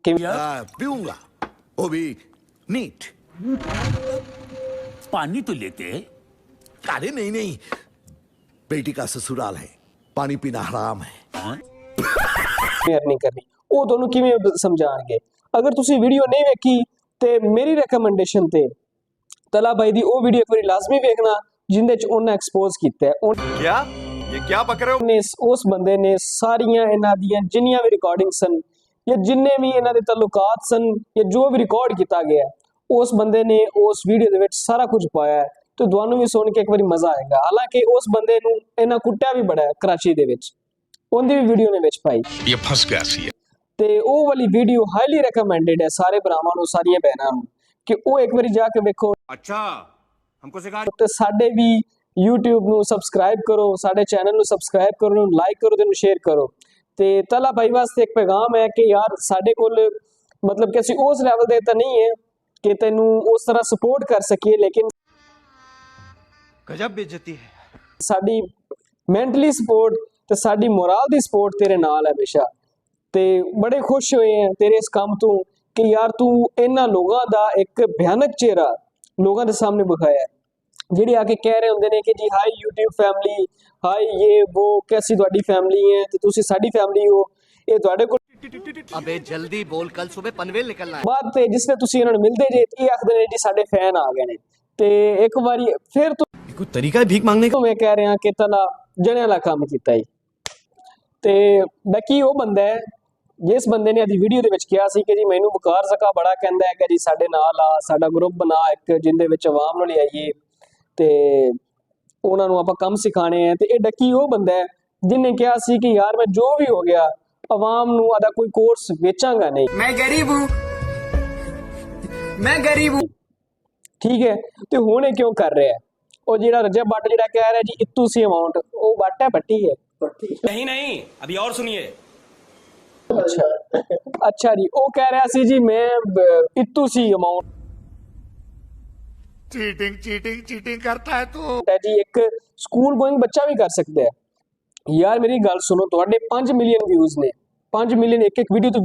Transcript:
पीऊंगा, वो भी नीट। पानी तो लेते। अरे नहीं नहीं, बेटी का ससुराल है, पानी पीना हराम है। नहीं करनी ਉਹ ਤੁਹਾਨੂੰ ਕਿਵੇਂ ਸਮਝਾਣਗੇ। ਅਗਰ ਤੁਸੀਂ ਵੀਡੀਓ ਨਹੀਂ ਵੇਖੀ ਤੇ ਮੇਰੀ ਰეკਮੈਂਡੇਸ਼ਨ ਤੇ ਤਲਾ ਬਾਈ ਦੀ ਉਹ ਵੀਡੀਓ ਇੱਕ ਵਾਰੀ ਲਾਜ਼ਮੀ ਵੇਖਣਾ ਜਿੰਦੇ ਚ ਉਹਨਾਂ ਐਕਸਪੋਜ਼ ਕੀਤਾ ਹੈ। क्या ये क्या बक रहे हो? ਉਹਨੇ ਉਸ ਬੰਦੇ ਨੇ ਸਾਰੀਆਂ ਇਹਨਾਂ ਦੀਆਂ ਜਿੰਨੀਆਂ ਵੀ ਰਿਕਾਰਡਿੰਗ ਸਨ ਜਾਂ ਜਿੰਨੇ ਵੀ ਇਹਨਾਂ ਦੇ ਤਾਲੁਕਾਤ ਸਨ ਜਾਂ ਜੋ ਵੀ ਰਿਕਾਰਡ ਕੀਤਾ ਗਿਆ ਉਸ ਬੰਦੇ ਨੇ ਉਸ ਵੀਡੀਓ ਦੇ ਵਿੱਚ ਸਾਰਾ ਕੁਝ ਪਾਇਆ ਹੈ ਤੇ ਤੁਹਾਨੂੰ ਵੀ ਸੁਣ ਕੇ ਇੱਕ ਵਾਰੀ ਮਜ਼ਾ ਆਏਗਾ। ਹਾਲਾਂਕਿ ਉਸ ਬੰਦੇ ਨੂੰ ਇਹਨਾਂ ਕੁੱਟਿਆ ਵੀ ਬੜਾ ਹੈ ਕਰਾਚੀ ਦੇ ਵਿੱਚ, ਉਹਦੀ ਵੀ ਵੀਡੀਓ ਨੇ ਵਿੱਚ ਪਾਈ। ये फंस गया सी। ਤੇ ਉਹ ਵਾਲੀ ਵੀਡੀਓ ਹਾਈਲੀ ਰეკਮੈਂਡਡ ਹੈ ਸਾਰੇ ਭਰਾਵਾਂ ਨੂੰ, ਸਾਰੀਆਂ ਭੈਣਾਂ ਨੂੰ ਕਿ ਉਹ ਇੱਕ ਵਾਰੀ ਜਾ ਕੇ ਵੇਖੋ। अच्छा हमको सिखा। ਤੇ ਸਾਡੇ ਵੀ YouTube ਨੂੰ ਸਬਸਕ੍ਰਾਈਬ ਕਰੋ, ਸਾਡੇ ਚੈਨਲ ਨੂੰ ਸਬਸਕ੍ਰਾਈਬ ਕਰੋ, ਨੂੰ ਲਾਈਕ ਕਰੋ ਤੇ ਨੂੰ ਸ਼ੇਅਰ ਕਰੋ। ਤੇ ਤਲਾ ਭਾਈ ਵਾਸਤੇ ਇੱਕ ਪੈਗਾਮ ਹੈ ਕਿ ਯਾਰ ਸਾਡੇ ਕੋਲ ਮਤਲਬ ਕਿ ਅਸੀਂ ਉਸ ਲੈਵਲ ਦੇ ਤਾਂ ਨਹੀਂ ਹੈ ਕਿ ਤੈਨੂੰ ਉਸ ਤਰ੍ਹਾਂ ਸਪੋਰਟ ਕਰ ਸਕੀਏ, ਲੇਕਿਨ गजब बेइज्जती है। ਸਾਡੀ ਮੈਂਟਲੀ ਸਪੋਰਟ ਤੇ ਸਾਡੀ ਮੋਰਲ ਦੀ ਸਪੋਰਟ ਤੇਰੇ ਨਾਲ ਹੈ ਹਮੇਸ਼ਾ। ਤੇ ਬੜੇ ਖੁਸ਼ ਹੋਏ ਆ ਤੇਰੇ ਇਸ ਕੰਮ ਤੋਂ ਕਿ ਯਾਰ ਤੂੰ ਇਹਨਾਂ ਲੋਕਾਂ ਦਾ ਇੱਕ ਭਿਆਨਕ ਚਿਹਰਾ ਲੋਕਾਂ ਦੇ ਸਾਹਮਣੇ ਵਿਖਾਇਆ ਹੈ, ਜਿਹੜੇ ਆ ਕੇ ਕਹਿ ਰਹੇ ਹੁੰਦੇ ਨੇ ਕਿ ਜੀ ਹਾਈ YouTube ਫੈਮਿਲੀ, ਹਾਈ ਇਹ ਉਹ ਕੈਸੀ ਤੁਹਾਡੀ ਫੈਮਿਲੀ ਹੈ ਤੇ ਤੁਸੀਂ ਸਾਡੀ ਫੈਮਿਲੀ ਹੋ। ਇਹ ਤੁਹਾਡੇ ਕੋਲ अबे जल्दी बोल, कल सुबह पनवेल निकलना है। ਬਾਅਦ ਤੇ ਜਿਸ ਵੇਲੇ ਤੁਸੀਂ ਇਹਨਾਂ ਨੂੰ ਮਿਲਦੇ ਜੇ ਇਹ ਆਖਦੇ ਨੇ ਜੀ ਸਾਡੇ ਫੈਨ ਆ ਗਏ ਨੇ। ਤੇ ਇੱਕ ਵਾਰੀ ਫਿਰ कोई तरीका है भीख मांगने का? ਮੈਂ ਕਹਿ ਰਿਹਾ ਕਿ ਤਲਾ ਜਣਿਆਂ ਵਾਲਾ ਕੰਮ ਕੀਤਾ ਹੈ। ਤੇ ਬਾਕੀ ਉਹ ਬੰਦਾ ਹੈ ਜਿਸ ਬੰਦੇ ਨੇ ਆਦੀ ਵੀਡੀਓ ਦੇ ਵਿੱਚ ਕਿਹਾ ਸੀ ਕਿ ਜੀ ਮੈਨੂੰ ਵਕਾਰ ਜ਼ਕਾ ਬੜਾ ਕਹਿੰਦਾ ਹੈ ਕਿ ਜੀ ਸਾਡੇ ਨਾਲ ਆ, ਸਾਡਾ ਗਰੁੱਪ ਬਣਾ ਇੱਕ ਜਿੰਦੇ ਵਿੱਚ ਆਵਾਮ ਨੂੰ ਲਿਆਈਏ ਤੇ ਉਹਨਾਂ ਨੂੰ ਆਪਾਂ ਕੰਮ ਸਿਖਾਣੇ ਆ। ਤੇ ਇਹ ਡੱਕੀ ਉਹ ਬੰਦਾ ਹੈ ਜਿਹਨੇ ਕਿਹਾ ਸੀ ਕਿ ਯਾਰ ਮੈਂ ਜੋ ਵੀ ਹੋ ਗਿਆ ਆਵਾਮ ਨੂੰ ਆਦਾ ਕੋਈ ਕੋਰਸ ਵੇਚਾਂਗਾ ਨਹੀਂ, मैं गरीब हूँ, मैं गरीब हूँ। ਠੀਕ ਹੈ। ਤੇ ਹੁਣ ਇਹ ਕਿਉਂ ਕਰ ਰਿਹਾ ਹੈ? ਉਹ ਜਿਹੜਾ ਰਜਬ ਬੱਟ ਜਿਹੜਾ ਕਹਿ ਰਿਹਾ ਜੀ ਇਤੂ ਸੀ ਅਮਾਉਂਟ, ਉਹ ਬੱਟ ਹੈ ਪੱਟੀ ਹੈ। नहीं नहीं अभी और सुनिए। ਅੱਛਾ ਜੀ, ਉਹ ਕਹਿ ਰਿਹਾ ਸੀ ਜੀ ਮੈਂ ਇਤੂ ਸੀ ਅਮਾਉਂਟ चीटिंग चीटिंग चीटिंग करता है तू। ਹੈ ਜੀ, ਇੱਕ ਸਕੂਲ ਗੋਇੰਗ ਬੱਚਾ ਵੀ ਕਰ ਸਕਦਾ ਹੈ। ਯਾਰ ਮੇਰੀ ਗੱਲ ਸੁਣੋ, ਤੁਹਾਡੇ 5 ਮਿਲੀਅਨ ਵਿਊਜ਼ ਨੇ, 5 ਮਿਲੀਅਨ ਇੱਕ ਵੀਡੀਓ ਤੋਂ